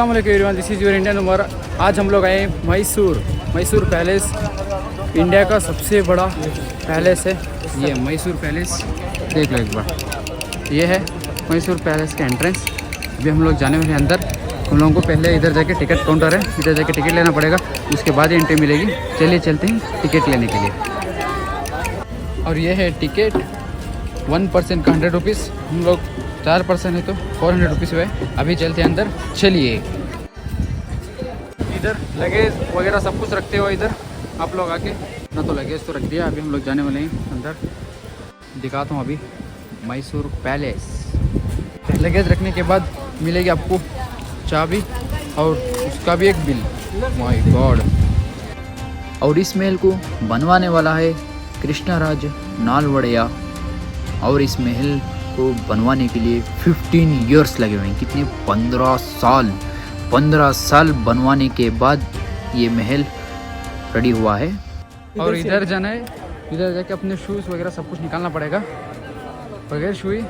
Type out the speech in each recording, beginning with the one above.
अस्सलाम वालेकुम everyone, this is your Indian Umar. आज हम लोग आए मैसूर पैलेस। इंडिया का सबसे बड़ा पैलेस है ये मैसूर पैलेस। देख लो एक बार, ये है मैसूर पैलेस का एंट्रेंस। अभी हम लोग जाने वाले हैं अंदर। हम लोगों को पहले इधर जाके टिकट काउंटर है, इधर जाके टिकट लेना पड़ेगा, उसके बाद एंट्री मिलेगी। चलिए चलते हैं टिकट लेने के लिए। और ये है टिकट 1% का 100 रुपीज़। हम लोग 4% है तो 400 रुपीज़ हुए। अभी चलते हैं अंदर, चलिए। इधर लगेज वगैरह सब कुछ रखते हो इधर आप लोग आके ना। तो लगेज तो रख दिया, अभी हम लोग जाने वाले हैं अंदर। दिखाता हूँ अभी मैसूर पैलेस। लगेज रखने के बाद मिलेगी आपको चाबी और उसका भी एक बिल। My God. और इस महल को बनवाने वाला है कृष्णराज नालवड़िया। और इस महल को बनवाने के लिए 15 इयर्स लगे हुए हैं। कितने? 15 साल बनवाने के बाद ये महल रेडी हुआ है। और इधर जाना है, इधर जाके अपने शूज़ वगैरह सब कुछ निकालना पड़ेगा। बगैर शू ही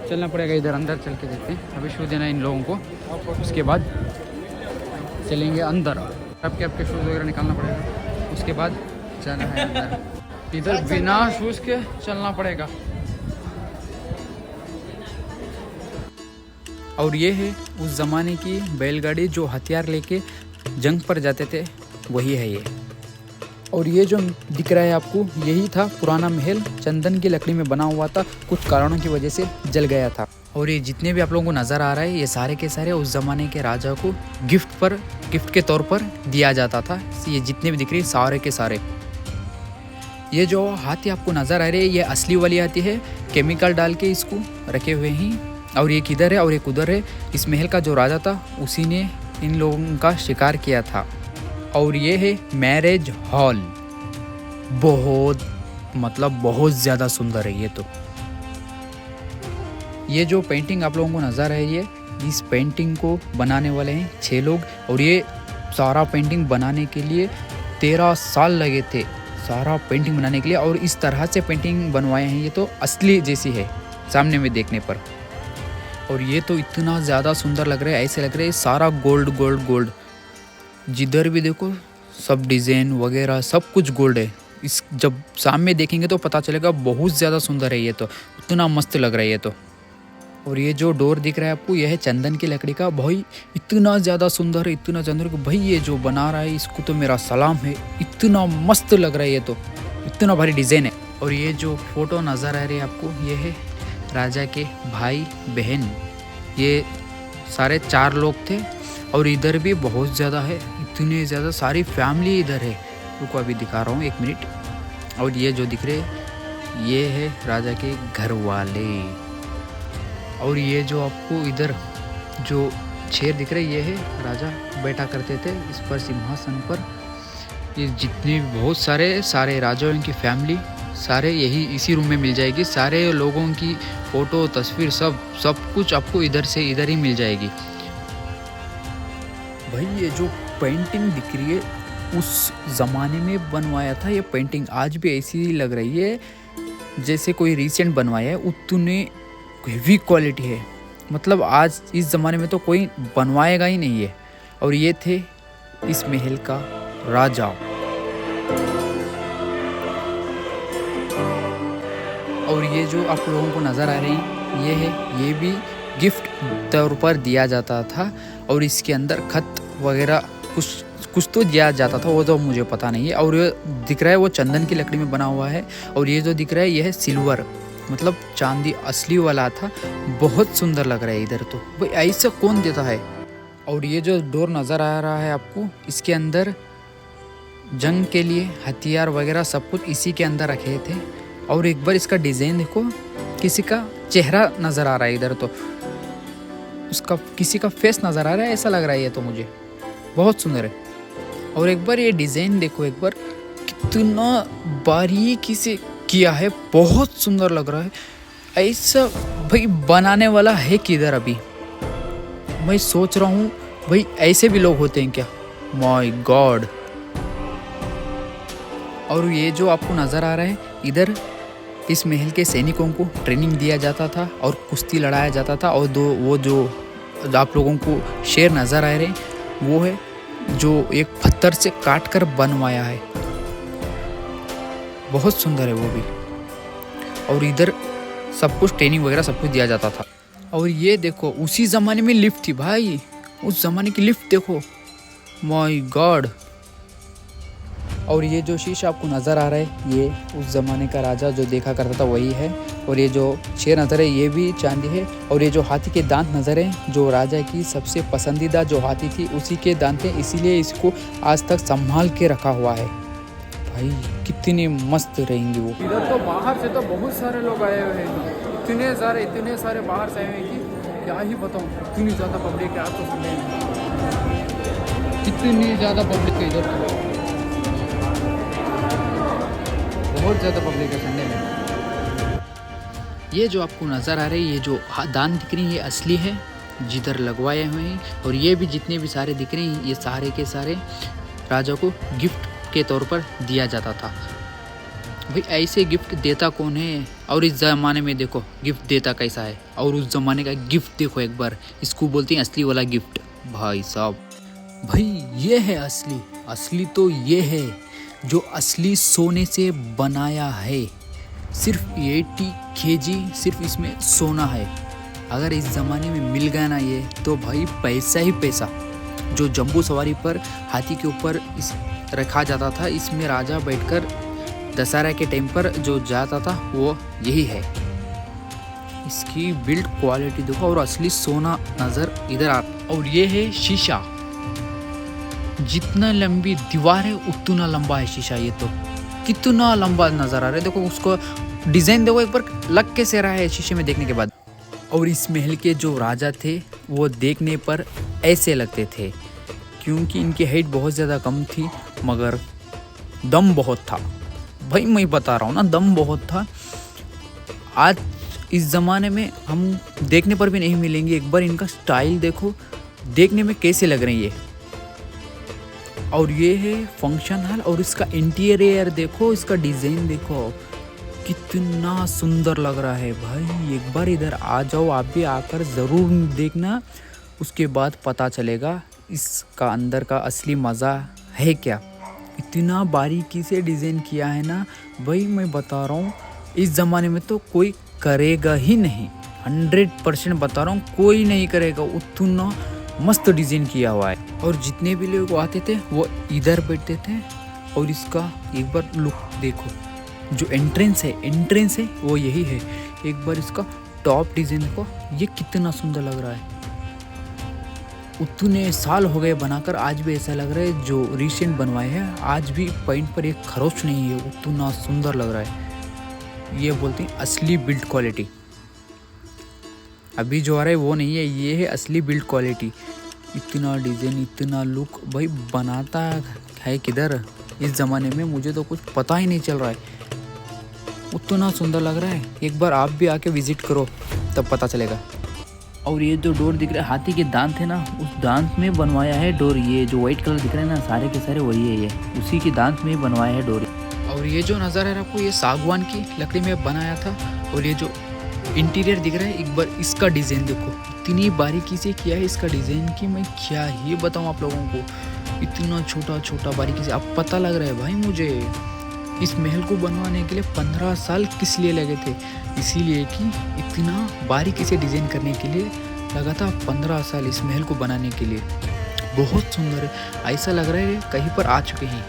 चलना पड़ेगा। इधर अंदर चल के देखते हैं। अभी शू देना है इन लोगों को, उसके बाद चलेंगे अंदर। आपके शूज़ वगैरह निकालना पड़ेगा, उसके बाद जाना है अंदर। इधर बिना शूज़ के चलना पड़ेगा। और ये है उस ज़माने की बैलगाड़ी जो हथियार लेके जंग पर जाते थे, वही है ये। और ये जो दिख रहा है आपको, यही था पुराना महल। चंदन की लकड़ी में बना हुआ था, कुछ कारणों की वजह से जल गया था। और ये जितने भी आप लोगों को नज़र आ रहा है, ये सारे के सारे उस ज़माने के राजा को गिफ्ट के तौर पर दिया जाता था। ये जितने भी दिख रहे सारे के सारे। ये जो हाथी आपको नज़र आ रही है, ये असली वाली हाथी है। केमिकल डाल के इसको रखे हुए हैं। और एक इधर है और एक उधर है। इस महल का जो राजा था, उसी ने इन लोगों का शिकार किया था। और ये है मैरिज हॉल। बहुत ज़्यादा सुंदर है ये तो। ये जो पेंटिंग आप लोगों को नज़र आ रही है, इस पेंटिंग को बनाने वाले हैं 6 लोग। और ये सारा पेंटिंग बनाने के लिए 13 साल लगे थे, सारा पेंटिंग बनाने के लिए। और इस तरह से पेंटिंग बनवाए हैं, ये तो असली जैसी है सामने में देखने पर। और ये तो इतना ज़्यादा सुंदर लग रहा है, ऐसे लग रहा है सारा गोल्ड। जिधर भी देखो सब डिज़ाइन वगैरह सब कुछ गोल्ड है। इस जब सामने देखेंगे तो पता चलेगा बहुत ज़्यादा सुंदर है ये तो, इतना मस्त लग रहा है ये तो। और ये जो डोर दिख रहा है आपको, यह है चंदन की लकड़ी का। भाई इतना ज़्यादा सुंदर है, इतना सुंदर कि भाई ये जो बना रहा है इसको तो मेरा सलाम है। इतना मस्त लग रहा है ये तो, इतना भारी डिज़ाइन है। और ये जो फोटो नज़र आ रही है आपको, ये है राजा के भाई बहन। ये सारे 4 लोग थे। और इधर भी बहुत ज़्यादा है, इतने ज़्यादा सारी फैमिली इधर है। रुको अभी दिखा रहा हूँ, 1 मिनट। और ये जो दिख रहे, ये है राजा के घर वाले। और ये जो आपको इधर जो चेयर दिख रहे, ये है राजा बैठा करते थे इस पर, सिंहासन पर। ये जितने बहुत सारे राजाओं की फैमिली सारे यही इसी रूम में मिल जाएगी। सारे लोगों की फ़ोटो तस्वीर सब कुछ आपको इधर से इधर ही मिल जाएगी। भाई ये जो पेंटिंग दिख रही है, उस ज़माने में बनवाया था। ये पेंटिंग आज भी ऐसी ही लग रही है जैसे कोई रिसेंट बनवाया है। उतने हेवी क्वालिटी है, मतलब आज इस ज़माने में तो कोई बनवाएगा ही नहीं है। और ये थे इस महल का राजा। और ये जो आप लोगों को नज़र आ रही है, ये भी गिफ्ट तौर पर दिया जाता था। और इसके अंदर खत वगैरह कुछ तो दिया जाता था, वो तो मुझे पता नहीं है। और ये दिख रहा है वो चंदन की लकड़ी में बना हुआ है। और ये जो दिख रहा है, ये है सिल्वर, मतलब चांदी असली वाला था। बहुत सुंदर लग रहा है इधर तो। भाई ऐसा कौन देता है? और ये जो डोर नज़र आ रहा है आपको, इसके अंदर जंग के लिए हथियार वगैरह सब कुछ इसी के अंदर रखे थे। और एक बार इसका डिज़ाइन देखो, किसी का चेहरा नज़र आ रहा है इधर तो, उसका किसी का फेस नज़र आ रहा है, ऐसा लग रहा है ये तो मुझे। बहुत सुंदर है। और एक बार ये डिज़ाइन देखो, एक बार कितना बारीकी से किया है, बहुत सुंदर लग रहा है। ऐसा भाई बनाने वाला है किधर? अभी मैं सोच रहा हूँ भाई ऐसे भी लोग होते हैं क्या? My God. और ये जो आपको नज़र आ रहा है, इधर इस महल के सैनिकों को ट्रेनिंग दिया जाता था और कुश्ती लड़ाया जाता था। और वो जो जो आप लोगों को शेर नज़र आ रहे हैं वो है जो एक पत्थर से काट कर बनवाया है, बहुत सुंदर है वो भी। और इधर सब कुछ ट्रेनिंग वगैरह सब कुछ दिया जाता था। और ये देखो उसी ज़माने में लिफ्ट थी भाई, उस ज़माने की लिफ्ट देखो, माय गॉड। और ये जो शीशा आपको नज़र आ रहा है ये उस ज़माने का राजा जो देखा करता था वही है। और ये जो शेर नज़र है ये भी चांदी है। और ये जो हाथी के दांत नज़र हैं जो राजा की सबसे पसंदीदा जो हाथी थी उसी के दांत हैं, इसीलिए इसको आज तक संभाल के रखा हुआ है। भाई कितने मस्त रहेंगे वो। इधर तो बाहर से तो बहुत सारे लोग आए हुए हैं, इतने सारे बाहर से आए हुए हैं कि क्या ही बताऊँ, इतनी ज़्यादा पब्लिक है। आज तो संडे में कितनी ज़्यादा पब्लिक है, इधर बहुत ज़्यादा पब्लिक है संडे में। ये जो आपको नज़र आ रही है ये जो दान दिख रही है ये असली है जिधर लगवाए हुए हैं। और ये भी जितने भी सारे दिख रहे हैं ये सारे के सारे राजा को गिफ्ट के तौर पर दिया जाता था। भाई ऐसे गिफ्ट देता कौन है, और इस ज़माने में देखो गिफ्ट देता कैसा है, और उस ज़माने का गिफ्ट देखो एक बार, इसको बोलते हैं असली वाला गिफ्ट। भाई साहब भाई ये है असली, असली तो ये है जो असली सोने से बनाया है। सिर्फ 80 kg सिर्फ इसमें सोना है। अगर इस ज़माने में मिल गया ना ये तो भाई पैसा ही पैसा। जो जंबू सवारी पर हाथी के ऊपर इस रखा जाता था, इसमें राजा बैठकर दशहरा के टाइम पर जो जाता था वो यही है। इसकी बिल्ड क्वालिटी देखो और असली सोना नज़र इधर आ। और ये है शीशा, जितना लंबी दीवार है उतना लंबा है शीशा। ये तो कितना लंबा नज़र आ रहा है, देखो उसको डिज़ाइन देखो एक बार लग के से रहा है शीशे में देखने के बाद। और इस महल के जो राजा थे वो देखने पर ऐसे लगते थे क्योंकि इनकी हाइट बहुत ज़्यादा कम थी मगर दम बहुत था। भाई मैं बता रहा हूँ ना, दम बहुत था। आज इस ज़माने में हम देखने पर भी नहीं मिलेंगे। एक बार इनका स्टाइल देखो, देखने में कैसे लग रही है। और ये है फंक्शन हॉल और इसका इंटीरियर देखो, इसका डिज़ाइन देखो कितना सुंदर लग रहा है। भाई एक बार इधर आ जाओ, आप भी आकर ज़रूर देखना, उसके बाद पता चलेगा इसका अंदर का असली मज़ा है क्या। इतना बारीकी से डिज़ाइन किया है ना भाई, मैं बता रहा हूँ इस ज़माने में तो कोई करेगा ही नहीं, 100% बता रहा हूँ कोई नहीं करेगा। उतना मस्त डिज़ाइन किया हुआ है। और जितने भी लोग आते थे वो इधर बैठते थे। और इसका एक बार लुक देखो, जो एंट्रेंस है वो यही है। एक बार इसका टॉप डिज़ाइन देखो, ये कितना सुंदर लग रहा है। उतने साल हो गए बनाकर, आज भी ऐसा लग रहा है जो रिसेंट बनवाए हैं, आज भी पॉइंट पर एक खरोच नहीं है, उतना सुंदर लग रहा है। ये बोलते हैं असली बिल्ड क्वालिटी। अभी जो आ रहा है वो नहीं है, ये है असली बिल्ड क्वालिटी। इतना डिज़ाइन, इतना लुक भाई बनाता है किधर इस ज़माने में, मुझे तो कुछ पता ही नहीं चल रहा है, उतना सुंदर लग रहा है। एक बार आप भी आके विज़िट करो तब पता चलेगा। और ये जो डोर दिख रहा है, हाथी के दांत है ना, उस दांत में बनवाया है डोर। ये जो वाइट कलर दिख रहे हैं ना सारे के सारे वही है, ये उसी के दांत में बनवाया है डोर। और ये जो नज़र है आपको ये सागवान की लकड़ी में बनाया था। और ये जो इंटीरियर दिख रहा है एक बार इसका डिज़ाइन देखो, इतनी बारीकी से किया है इसका डिज़ाइन कि मैं क्या ही बताऊँ आप लोगों को। इतना छोटा छोटा बारीकी से, अब पता लग रहा है भाई मुझे इस महल को बनवाने के लिए 15 साल किस लिए लगे थे। इसीलिए कि इतना बारीकी से डिज़ाइन करने के लिए लगा था 15 साल इस महल को बनाने के लिए। बहुत सुंदर है, ऐसा लग रहा है कहीं पर आ चुके हैं,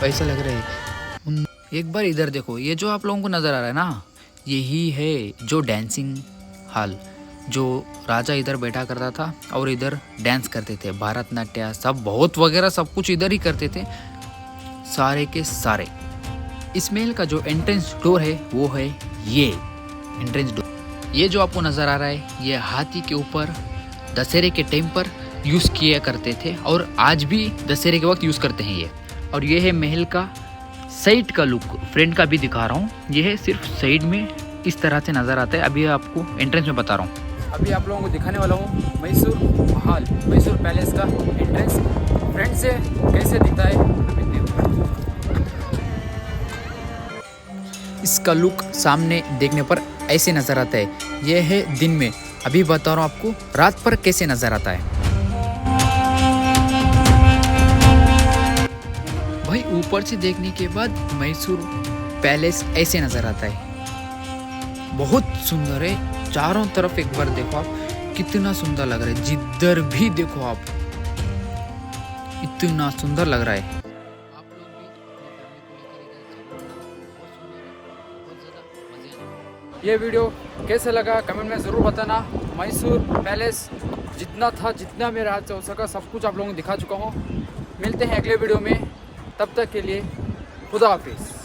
ऐसा लग रहा है। एक बार इधर देखो, ये जो आप लोगों को नज़र आ रहा है ना, यही है जो डांसिंग हॉल, जो राजा इधर बैठा करता था और इधर डांस करते थे, भरतनाट्यम सब बहुत वगैरह सब कुछ इधर ही करते थे सारे के सारे। इस महल का जो एंट्रेंस डोर है वो है ये एंट्रेंस डोर। ये जो आपको नज़र आ रहा है ये हाथी के ऊपर दशहरे के टाइम पर यूज़ किया करते थे और आज भी दशहरे के वक्त यूज़ करते हैं ये। और ये है महल का साइड का लुक, फ्रंट का भी दिखा रहा हूँ। ये है सिर्फ साइड में इस तरह से नज़र आता है। अभी आपको एंट्रेंस में बता रहा हूँ। अभी आप लोगों को दिखाने वाला हूँ मैसूर महल, मैसूर पैलेस का एंट्रेंस फ्रंट से कैसे दिखता है। इसका लुक सामने देखने पर ऐसे नज़र आता है। यह है दिन में, अभी बता रहा हूँ आपको रात पर कैसे नज़र आता है। भाई ऊपर से देखने के बाद मैसूर पैलेस ऐसे नज़र आता है, बहुत सुंदर है। चारों तरफ एक बार देखो आप, कितना सुंदर लग रहा है। जिधर भी देखो आप, इतना सुंदर लग रहा है। ये वीडियो कैसे लगा कमेंट में ज़रूर बताना। मैसूर पैलेस जितना था, जितना मेरे हाथ से हो सका सब कुछ आप लोगों को दिखा चुका हूँ। मिलते हैं अगले वीडियो में, तब तक के लिए खुदा हाफिज़।